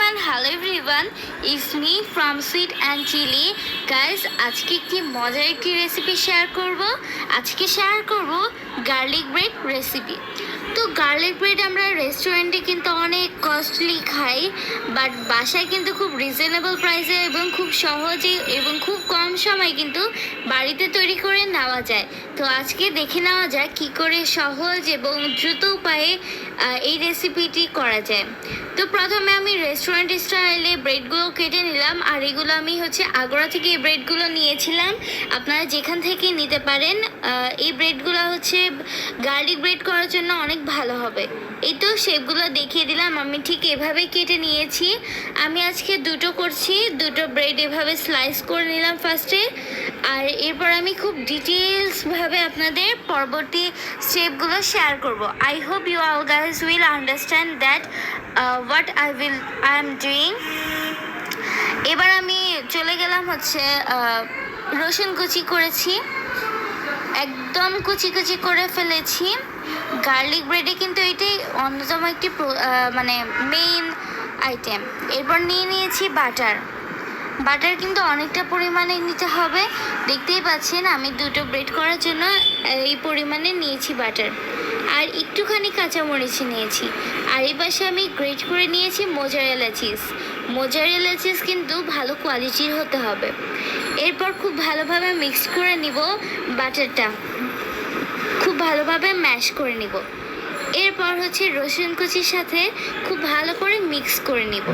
and hello everyone, it's me from Sweet and Chili. Guys, আজকে একটি মজার একটি রেসিপি শেয়ার করব। আজকে শেয়ার করব গার্লিক ব্রেড রেসিপি। তো গার্লিক ব্রেড আমরা রেস্টুরেন্টে কিন্তু অনেক কস্টলি খাই, বাট বাসায় কিন্তু খুব রিজনেবল প্রাইসে এবং খুব সহজে এবং খুব কম সময়ে কিন্তু বাড়িতে তৈরি করে নেওয়া যায়। তো আজকে দেখে নেওয়া যায় কী করে সহজ এবং দ্রুত উপায়ে এই রেসিপিটি করা যায়। তো প্রথমে আমি রেস্টুরেন্ট স্টাইলে ব্রেডগুলো কেটে নিলাম, আর এগুলো আমি আগোড়া থেকে এই ব্রেডগুলো নিয়েছিলাম। আপনারা যেখান থেকে নিতে পারেন। এই ব্রেডগুলো গার্লিক ব্রেড করার জন্য অনেক ভালো হবে। এই তো শেপগুলো দেখিয়ে দিলাম, আমি ঠিক এভাবে কেটে নিয়েছি। আমি আজকে দুটো করছি, দুটো ব্রেড এভাবে স্লাইস করে নিলাম ফার্স্টে, আর এরপর আমি খুব ডিটেলসভাবে আপনাদের পরবর্তী স্টেপগুলো শেয়ার করব। I hope you all guys will understand that what I am doing. এবার আমি চলে গেলাম রসুন কুচি করেছি, একদম কুচি কুচি করে ফেলেছি। গার্লিক ব্রেডে কিন্তু এটাই অন্যতম একটি মেইন আইটেম। এরপর নিয়েছি বাটার কিন্তু অনেকটা পরিমাণে নিতে হবে। দেখতেই পাচ্ছেন আমি দুটো ব্রেড করার জন্য এই পরিমাণে নিয়েছি বাটার, আর একটুখানি কাঁচামরিচ নিয়েছি। আর এই পাশে আমি গ্রেট করে নিয়েছি মোজারেলা চিজ কিন্তু ভালো কোয়ালিটির হতে হবে। এরপর খুব ভালোভাবে মিক্স করে নিব, বাটারটা খুব ভালোভাবে ম্যাশ করে নিব। এরপর রসুন কুচির সাথে খুব ভালো করে মিক্স করে নিব।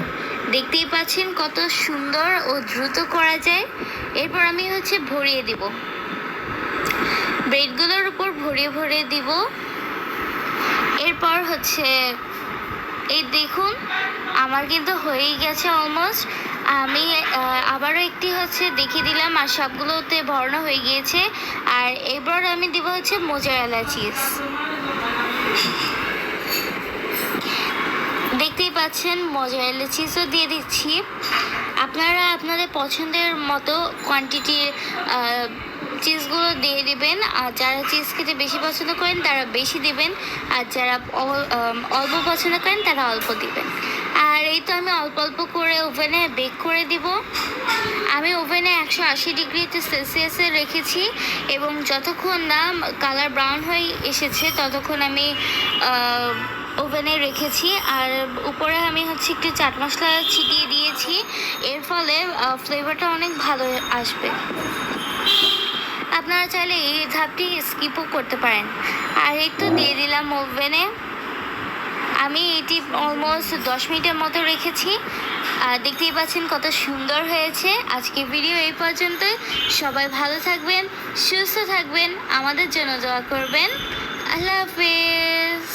দেখতেই পাচ্ছেন কত সুন্দর ও দ্রুত করা যায়। এরপর আমি ভরিয়ে দিব, ব্রেডগুলোর উপর ভরিয়ে দিব। এরপর এই দেখুন আমার কিন্তু হয়েই গেছে অলমোস্ট। আমি আবারও একটি দেখিয়ে দিলাম, আর সবগুলোতে ভরানো হয়ে গিয়েছে। আর এবার আমি দিব মোজারেলা চিজ। দেখতেই পাচ্ছেন মোজারেলা চিজও দিয়ে দিচ্ছি। আপনারা আপনাদের পছন্দের মতো কোয়ান্টিটির চিজগুলো দিয়ে দিবেন, আর যারা চিজ খেতে বেশি পছন্দ করেন তারা বেশি দিবেন, আর যারা অল্প পছন্দ করেন তারা অল্প দিবেন। আর এই তো আমি অল্প অল্প করে ওভেনে বেক করে দিব। আমি ওভেনে 180 ডিগ্রিতে সেলসিয়াসে রেখেছি, এবং যতক্ষণ না কালার ব্রাউন হয়ে এসেছে ততক্ষণ আমি ওভেনে রেখেছি। আর উপরে আমি একটু চাট মশলা ছিটিয়ে দিয়েছি, এর ফলে ফ্লেভারটা অনেক ভালো আসবে। আপনারা চাইলে এই ধাপটি স্কিপও করতে পারেন। আর এই তো দিয়ে দিলাম ওভেনে। আমি এটি অলমোস্ট 10 মিনিটের মতো রেখেছি। দেখতেই পাচ্ছেন কত সুন্দর হয়েছে। আজকে ভিডিও এই পর্যন্তই। সবাই ভালো থাকবেন, সুস্থ থাকবেন, আমাদের জন্য দোয়া করবেন। আল্লাহ হাফেজ।